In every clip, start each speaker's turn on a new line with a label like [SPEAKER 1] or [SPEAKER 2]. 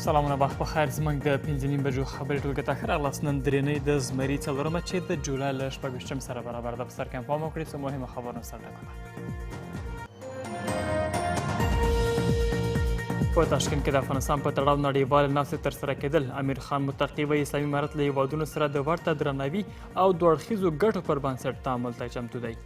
[SPEAKER 1] سلامونه وخت بخیر. زموږ د 5:30 بجو خبرې ټولګه ته ښه راغلاست. نن درېنۍ د زمري 4مه چې د جولای له 26 سره برابر ده. په سر کې هم پام وکړئ څه مهمه خبرونه سره ډکه په تاشکند کې د افغانستان په تړاو نړیوالې ناستې ترسره کېدل. امیر خان متقي وایي اسلامي امارت له هیوادونو سره د ورته درناوي او دوه اړخیزو ګټو پر بنسټ تعامل ته چمتو دی.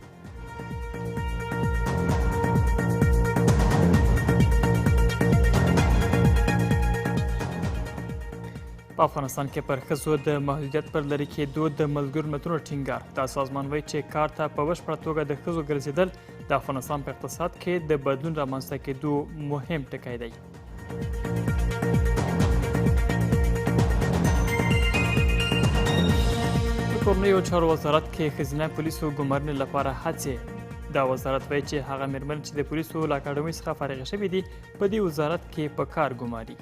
[SPEAKER 1] په افغانستان کې پر ښځو د محدودیت پر لرې کېدو د ملګرو ملتونو ټینګار. دا سازمان وایي چې کار ته په بشپړه توګه د ښځو ګرځېدل د افغانستان په اقتصاد کې د بدلون رامنځته کېدو مهم ټکی دی. په کورنیو چارو وزارت کې ښځینه پولیسو ګمارنې لپاره هڅې. دا وزارت وایي چې هغه میرمنې چې د پولیسو له اکاډمۍ څخه فارغې شوې دي په دې وزارت کې په کار ګماري.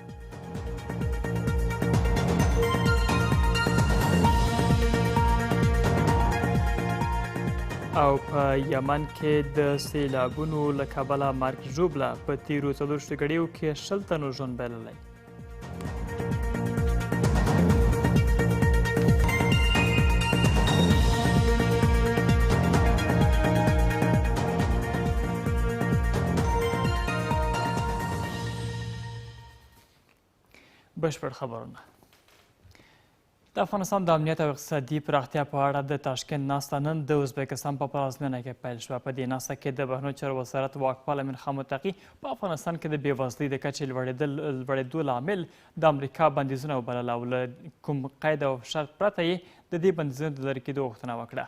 [SPEAKER 1] او په یمن کې د سیلابونو له کبله مرګ ژوبله په تیرو 24 غړیو کې 60 تنو ژوند بایللی. بشپړ خبرونه. د افغانستان د امنیت او اقتصادي پراختیا په اړه د تاشکند ناسته نن د ازبکستان په پلازمینه کې پیل شوه. په دې ناسته کې د بهرنیو چارو وزارت واکپال امیر خان متقي په افغانستان کې د بېوزلۍ د کچې لوړېدو لامل د امریکا بندیزونه وبلل او له کوم قید او شرط پرته یې د دې بندیزونو د لرې کېدو غوښتنه وکړه.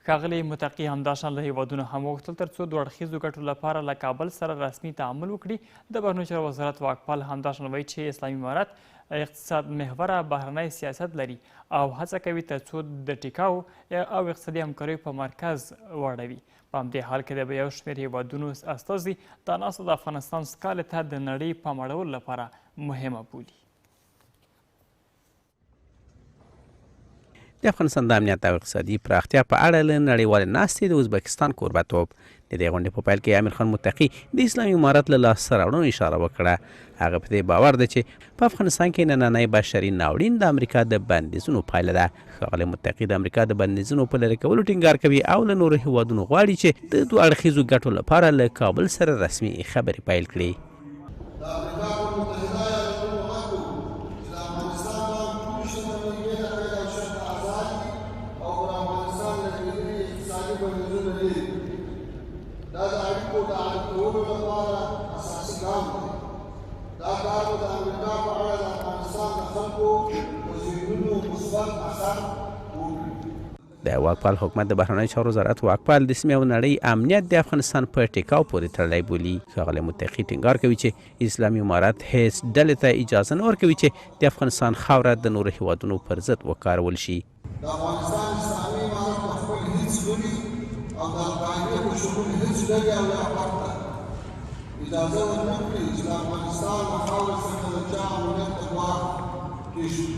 [SPEAKER 1] ښاغلي متقي همداشان له هیوادونو هم وغوښتل تر څو دوه اړخیزو ګټو لپاره له کابل سره رسمي تعامل وکړي. د بهرنیو چارو وزارت واکپال همداشان وایي چې اسلامي امارت اقتصاد محوره بهرنی سیاست لري او هڅه کوي تر څو د ټیکاو او اقتصادي همکاریو په مرکز واړوي. په همدې حال کې د یو شمېر هیوادونو استازي دا ناسته د افغانستان سکالې ته د نړۍ پام اړولو لپاره مهمه بولي.
[SPEAKER 2] د افغانستان د امنیت او اقتصادي پراختیا په اړه له نړیوالې ناستې د ازبکستان کوربهتوب. د دې غونډې په پیل کې امیر خان متقي د اسلامي امارت له لاسته راوړنو اشاره وکړه. هغه په دې باور ده چې په افغانستان کې نننی بشري ناورین د امریکا د بندیزونو پایله ده. ښاغلی متقي د امریکا د بندیزونو په لرې کولو ټینګار کوي او له نورو هیوادونو غواړي چې د دوه اړخیزو ګټو لپاره له کابل سره رسمي خبرې پیل کړي. د واکپال حکومت د بهرنیو چارو وزارت واکپال د سیمې او نړۍ امنیت د افغانستان په ټیکاو پورې تړلی بولي. ښاغلی متقي ټینګار کوي چې اسلامي امارت هیڅ ډلې ته اجازه نه ورکوي چې د افغانستان خاوره د نورو هیوادونو پر ضد وکارول شي.
[SPEAKER 3] د افغانستان اسلامي امارت په خپل هیڅ ډلې او د القاعدې په شمول هیڅ ډلې او لیاقت ته اجازه ورنه کړي چې د افغانستان له خاورې څخه د چا امنیت ته ګواښ کېږي.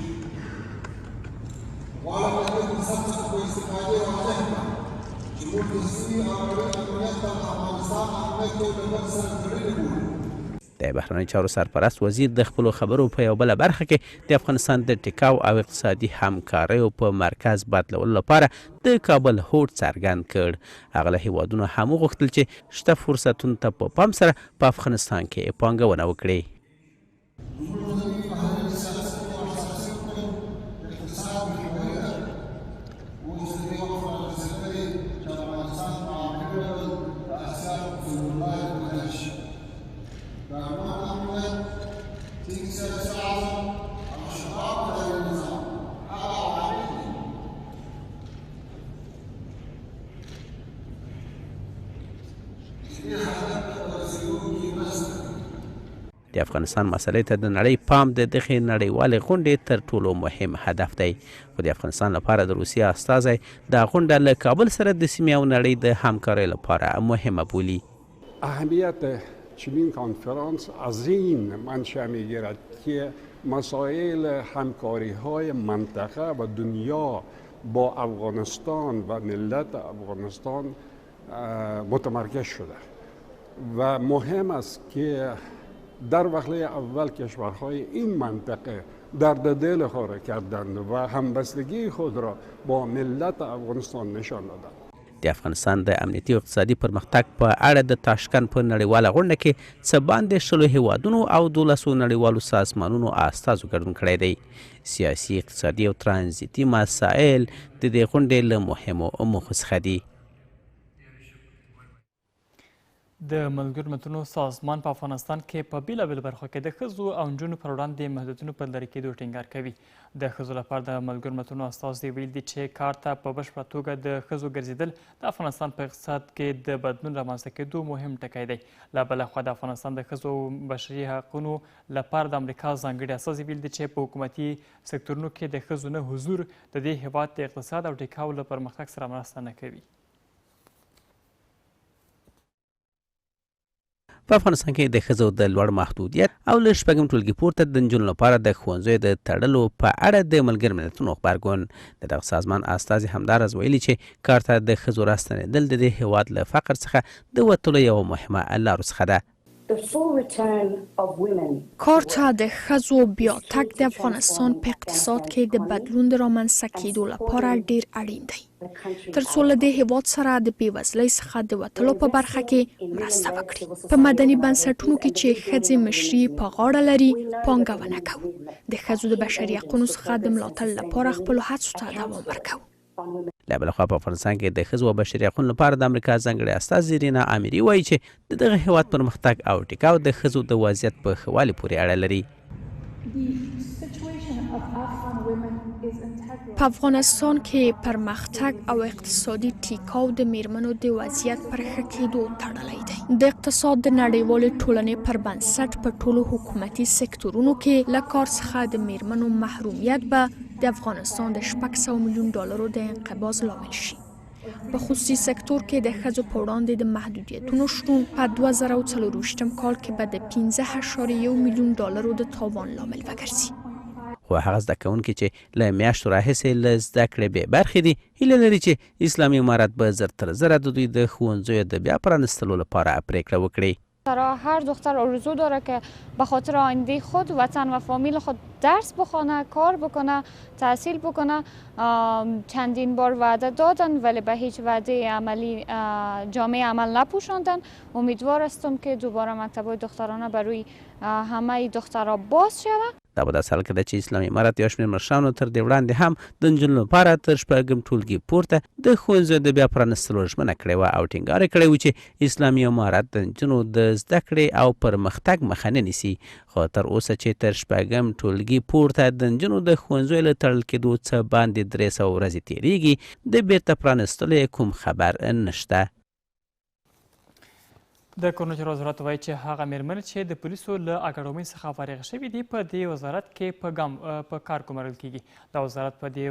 [SPEAKER 3] غواړم د دې فرصت څخه په استفادې واضح کړم چې موږ د سیمې او نړۍ امنیت ته د افغانستان امنیت یو له بل سره تړلي بولو.
[SPEAKER 2] د بهرنیو چارو سرپرست وزیر د خپلو خبرو په یو بله برخه کې د افغانستان د ټیکاو او اقتصادي همکاریو په مرکز بدلولو لپاره د کابل هوډ څرګند کړ. هغه له هیوادونو هم وغوښتل چې شته فرصتونو ته په پام سره په افغانستان کې پانګونه وکړي. د افغانستان مسلې ته د نړۍ پام د دغې نړیوالې غونډې تر ټولو مهم هدف دی. خو د افغانستان لپاره د روسیې استازی دا غونډه له کابل سره د سیمې او نړۍ د همکارۍ لپاره مهمه بولي.
[SPEAKER 4] اهمیت چنین کنفرانس از این منشأ میگیرد که مسائل همکاری‌های منطقه و دنیا با افغانستان و ملت افغانستان متمرکز شده و مهم است که در وهله اول کشورهای این منطقه درد دل خود کردند و همبستگی خود را با ملت افغانستان نشان دادند.
[SPEAKER 2] د افغانستان د امنیتي او اقتصادي پرمختګ په اړه د تاشکند په نړیواله غونډه کې څه باندې 10 هیوادونو او 12 نړیوالو سازمانونو استازو ګډون کړی دی. سیاسي، اقتصادي او ترانزیتي مسایل د دې غونډې له مهمو موخو څخه دي.
[SPEAKER 1] د ملګرو ملتونو سازمان په افغانستان کې په بېلابېلو برخو کې د ښځو او نجونو پر وړاندې محدودیتونو په لرې کېدو ټینګار کوي. د ښځو لپاره د ملګرو ملتونو استازي ویلي دي چې کار ته په بشپړه توګه د ښځو ګرځېدل د افغانستان په اقتصاد کې د بدلون رامنځته کېدو مهم ټکی دی. له بله خوا د افغانستان د ښځو بشري حقونو لپاره د امریکا ځانګړي استازي ویلي دي چې په حکومتي سکتورونو کې د ښځو نه حضور د دې هېواد د اقتصاد او ټیکاو له پرمختګ سره مرسته نه کوي.
[SPEAKER 2] په افغانستان کې د ښځو د لوړ محدودیت او له 6 ټولګي پورته د نجونو لپاره د ښوونځیو د تړلو په اړه د ملګرو ملتونو غبرګون. د دغه سازمان استازي همداراز ویلي چې کار ته د ښځو راستنېدل د دې هېواد له فقر څخه د وتلو یوه مهمه لارو څخه ده.
[SPEAKER 5] کار ته د ښځو بیا تګ د افغانستان په اقتصاد کې د بدلون د رامنځته کېدو لپاره ډیر اړین دی تر څو له دې هېواد سره د بېوزلۍ څخه د وتلو په برخه کې مرسته وکړي. په مدني بنسټونو کې چې ښځې مشري په غاړه لري پانګونه کوو. د ښځو د بشري حقونو څخه د ملاتړ لپاره خپلو هڅو ته دوام ورکوو.
[SPEAKER 2] له بله خوا په افغانستان کې د ښځو او بشري حقونو لپاره د امریکا ځانګړي استازي رینا اميري وایي چې د دغه هېواد پرمختګ او ټیکاو د ښځو د وضعیت په ښه والي پورې اړه لري.
[SPEAKER 5] په افغانستان کې پرمختګ او اقتصادي ټیکاو د میرمنو د وضعیت پر ښه کېدو تړلی دی. د اقتصاد د نړیوالې ټولنې پر بنسټ په ټولو حکومتي سکتورونو کې له کار څخه د میرمنو محرومیت به د افغانستان د 600 میلیون ډالرو د انقباض لامل شي. په خصوصي سکتور کې د ښځو په وړاندې د محدودیتونو شتون په 2024 کال کې به د 15.1 میلیون ډالرو د تاوان لامل وګرځي.
[SPEAKER 2] خو هغه زده کوونکي چې له میاشتو راهیسې له زده کړې بې برخې دي هیله لري چې اسلامي امارت به زر تر زره د دوی د ښوونځیو د بیا پرانستلو لپاره پریکړه وکړي.
[SPEAKER 6] هر دختر آرزو داره که به خاطر آینده خود، وطن و فامیل خود درس بخونه، کار بکنه، تحصیل بکنه. چندین بار وعده دادن ولی به هیچ وعده عملی جامعه عمل نپوشاندن. امیدوار هستم که دوباره مکتب‌های دخترانه برای همه دخترها باز شود.
[SPEAKER 2] دا به داسې حال کې ده چې اسلامي امارت یو شمېر مشرانو تر دې وړاندې هم د نجونو لپاره تر 6 ټولګي پورته د ښوونځیو د بیا پرانستلو ژمنه کړې وه او ټینګار کړی و چې اسلامي امارت د نجونو د زده کړې او پرمختګ مخه نه نیسي. خو تر اوسه چې تر 6 ټولګي پورته د نجونو د ښوونځیو له تړل کېدو څه باندې 300 ورځې تېرېږي، د بیرته پرانستلو کوم خبر نشته.
[SPEAKER 1] د کورنیو وزارت وایي چې هغه میرمنې چې د پولیسو له اکاډمۍ څخه فارغ شوي دي په دې وزارت کې په کار ګمارل کیږي. دا وزارت په دې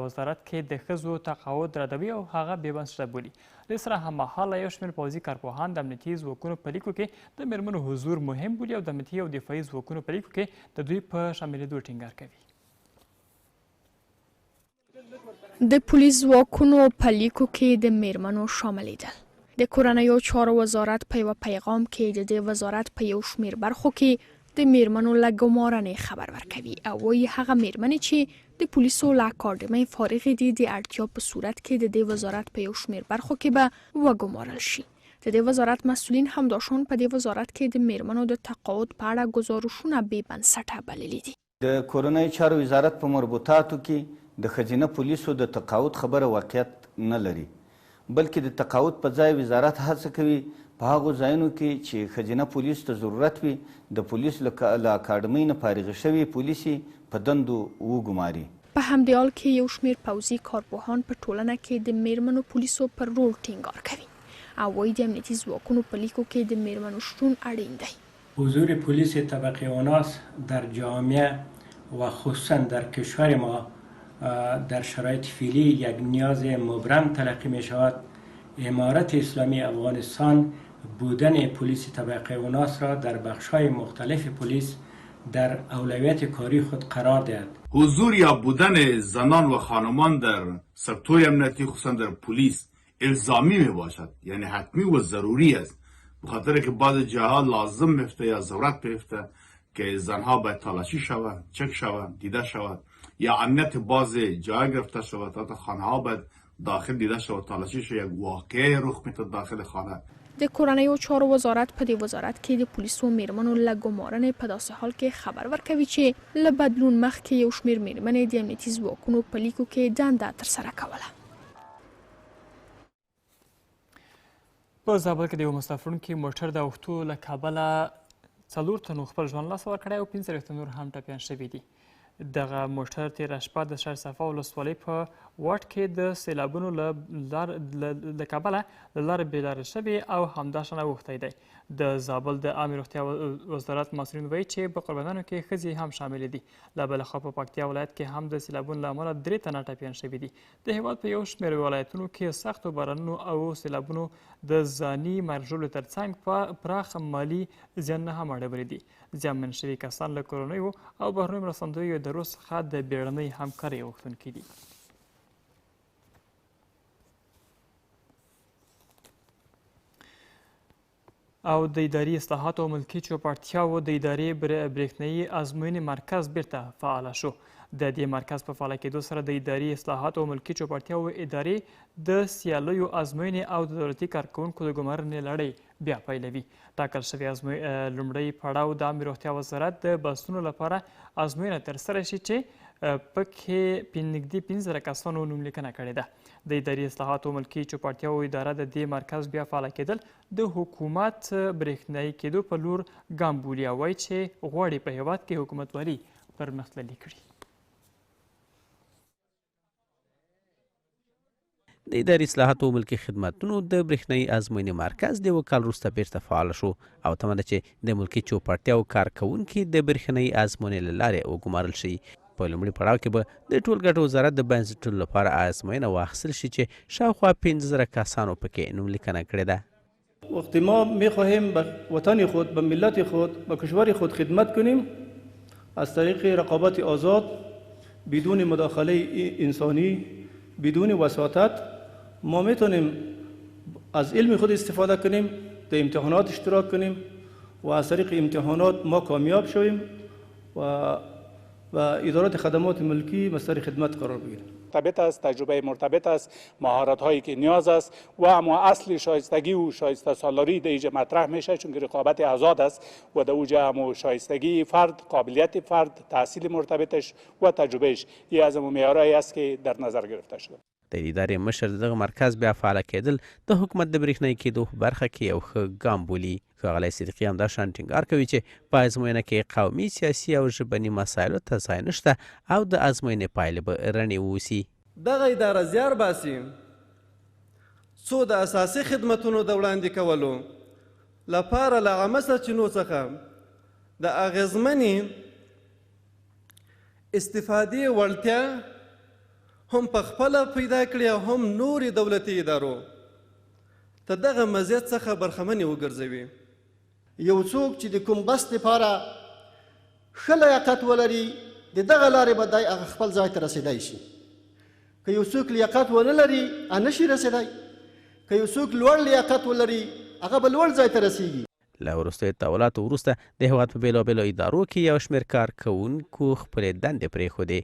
[SPEAKER 1] وزارت کې د ښځو تقاعد ردوي او هغه بې بنسټه بولي. دې سره هممهاله یو شمېر پوځي کارپوهان د امنیتي ځواکونو په لیکو کې د میرمنو حضور مهم بولي او د امنیتي او دفاعي ځواکونو په لیکو کې د دوی په شاملېدو ټینګار کوي.
[SPEAKER 5] د پولیس ځواکونو په لیکو کې د میرمنو شاملېدل. د کورنیو چارو وزارت په یو پیغام کې د دې وزارت په یو شمېر برخو کې د میرمنو له ګمارنې خبر ورکوي او وایي هغه میرمنې چې د پولیسو له اکاډمۍ فارغې دي د اړتیا په صورت کې د دې وزارت په یو شمېر برخو کې به وګمارل شي. د دې وزارت مسؤلین همداشان په دې وزارت کې د میرمنو د تقاعد په اړه ګزارشونه بې بنسټه بللي دي.
[SPEAKER 7] د کورنیو چارو وزارت په مربوطاتو کې د ښځینه پولیسو د تقاعد خبره واقعیت نه لري، بلکې د تقاعد په ځای وزارت هڅه کوي په هغو ځایونو کې چې ښځینه پولیس ته ضرورت وي د پولیس له اکاډمۍ نه فارغ شوي پولیسې په دندو وګماري.
[SPEAKER 5] په همدې حال کې یو شمېر پوځي کارپوهان په ټولنه کې د میرمنو پولیسو پر رول ټینګار کوي او وایي د امنیتي ځواکونو په لیکو کې د میرمنو شتون اړین دی.
[SPEAKER 8] حضور پلیس طبقه اوناس در جامعه و خصوصا در کشور ما در شرایط فعلی یک نیاز مبرم تلقی می شود. امارت اسلامی افغانستان بودن پلیس طبقه اوناس را در بخش‌های مختلف پلیس در اولویت کاری خود قرار دهد.
[SPEAKER 9] حضور یا بودن زنان و خانمان در سکتور امنیتی خصوصا در پلیس الزامی می باشد، یعنی حتمی و ضروری است بخاطر که بعض جاها لازم میفته یا ضرورت میفته که زنها باید تلاشی شود، چک شود، دیده شود یا امنیت بعض جای گرفته شود، حتی خانه ها باید داخل دیده شود، تلاشی شود، یک واقعه رخ میده داخل خانه.
[SPEAKER 5] د کورنیو چارو وزارت په دې وزارت کې د پولیسو میرمنو له ګمارنې په داسې حال کې خبر ورکوي چې له بدلون مخکې یو شمېر میرمنې د امنیتي ځواکونو په لیکو کې دنده ترسره کوله.
[SPEAKER 1] په زابل کې د یو مسافرونکي موټر د اوښتو له کبله 4 تنو خپل ژوند لاس ورکړی او 15 نور هم ټپیان شوي دي. دغه موټر تېره شپه د شرصفا ولسوالۍ په واټ کې د سیلابونو له کبله له لارې بېلارې شوي او همداشان اوښتی دی. د زابل د عامې روغتیا وزارت مسؤلین وایي چې په قربانیانو کې ښځې هم شاملې دي. له بلې خوا په پکتیا ولایت کې هم د سیلابونو له امله 3 تنه ټپیان شوي دي. د هېواد په یو شمېر ولایتونو کې سختو بارانونو او سیلابونو د ځاني مرجلو ترڅنګ پراخ مالي زیانونه هم اړولي دي. زیانمن شوي کسان له کورنیو او بهرنیو مرستندویو ادارو څخه د بیړنۍ همکارۍ غوښتونکي دي. او د اداري اصلاحاتو او ملکي چوپړتیاوو د ادارې برېښنایي ازموینې مرکز بیرته فعاله شو. د دې مرکز په فعاله کېدو سره د اداري اصلاحاتو او ملکي چوپړتیاوو ادارې د سیالیو ازموینې او د دولتي کارکوونکو د ګمارنې لړۍ بیا پیلوي. ټاکل شوی لومړی پړاو د عامې روغتیا وزارت د بسونو لپاره ازموینه ترسره شي چې پکې نږدې 15 کسانو نوملیکنه کړې ده. د اداري اصلاحاتو او ملکي چوپړتیاوو اداره د دې مرکز بیا فعاله کېدل د حکومت برېښنایي کېدو په لور ګام بولي او وایي چې غواړي په هېواد کې حکومتولي پرمختللې کړي.
[SPEAKER 2] د اداري اصلاحاتو او ملکي خدمتونو د برېښنایي ازموینې مرکز د 2 کال وروسته بیرته فعال شو او تمه ده چې د ملکي چوپړتیاوو کارکوونکي د برېښنایي ازموینې له لارې وګمارل شي. په لومړي پړاو کې به د ټولګټو وزارت د بنسټونو لپاره ازموینه واخیستل شي چې شاوخوا 15 کسانو پکې نوملیکنه کړې ده.
[SPEAKER 10] وقتی ما میخواهیم به وطن خود، به ملت خود، به کشور خود خدمت کنیم از طریق رقابت آزاد بدون مداخله انسانی، بدون وساطت ما میتونیم از علم خود استفاده کنیم، در امتحانات اشتراک کنیم و از طریق امتحانات ما کامیاب شویم و ادارات خدمات ملکی مصدر خدمت قرار بگیریم.
[SPEAKER 11] مرتبط است، تجربه مرتبط است، مهارت هایی که نیاز است و اما اصل شایستگی و شایسته سالاری در اینجا مطرح میشه، چون که رقابت آزاد است و در اونجا هم شایستگی فرد، قابلیت فرد، تحصیل مرتبطش و تجربهش این از معیارهایی است که در نظر گرفته شده.
[SPEAKER 2] د ادارې مشر دغه مرکز بیا فعاله کېدل د حکومت د برېښنایي کېدو په برخه کې یو ښه ګام بولي. ښاغلی صدیقي همداشان ټینګار کوي چې په ازموینه کې قومي، سیاسي او ژبني مسایلو ته ځای نشته او د ازموینې پایلې به رڼې واوسي.
[SPEAKER 12] دغه اداره زیار باسي څو د اساسي خدمتونو د وړاندې کولو لپاره له عامه سرچینو څخه د اغېزمنې استفادې وړتیا هم په خپله پیدا کړي او هم نورې دولتي ادارو ته دغه مزیت څخه برخمنې وګرځوي.
[SPEAKER 13] یو څوک چې د کوم بس لپاره ښه لیاقت ولري د دغه لارې به دی هغه خپل ځای ته رسېدی شي. که یو څوک لیاقت ونه لري نشي رسېدی، که یو څوک لوړ لیاقت ولري هغه به لوړ ځای ته رسېږي.
[SPEAKER 2] له وروستیو تحولاتو وروسته د هېواد په بېلابېلو ادارو کې یو شمېر کارکوونکو خپلې دندې پرېښودې.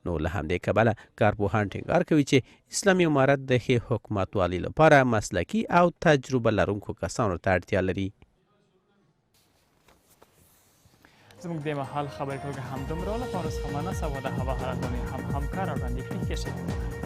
[SPEAKER 2] نو له همدې کبله کارپوهان ټینګار کوي چې اسلامي امارت د ښې حکومتوالي لپاره مسلکي او تجربه لرونکو کسانو ته اړتیا لري.
[SPEAKER 1] زموږ د مهال خبرې ټولګه همدومره وه. له پاره څخه مننه. سبا د هوا حالت به مې هم همکاره وړاندې کړي. ښه شئ.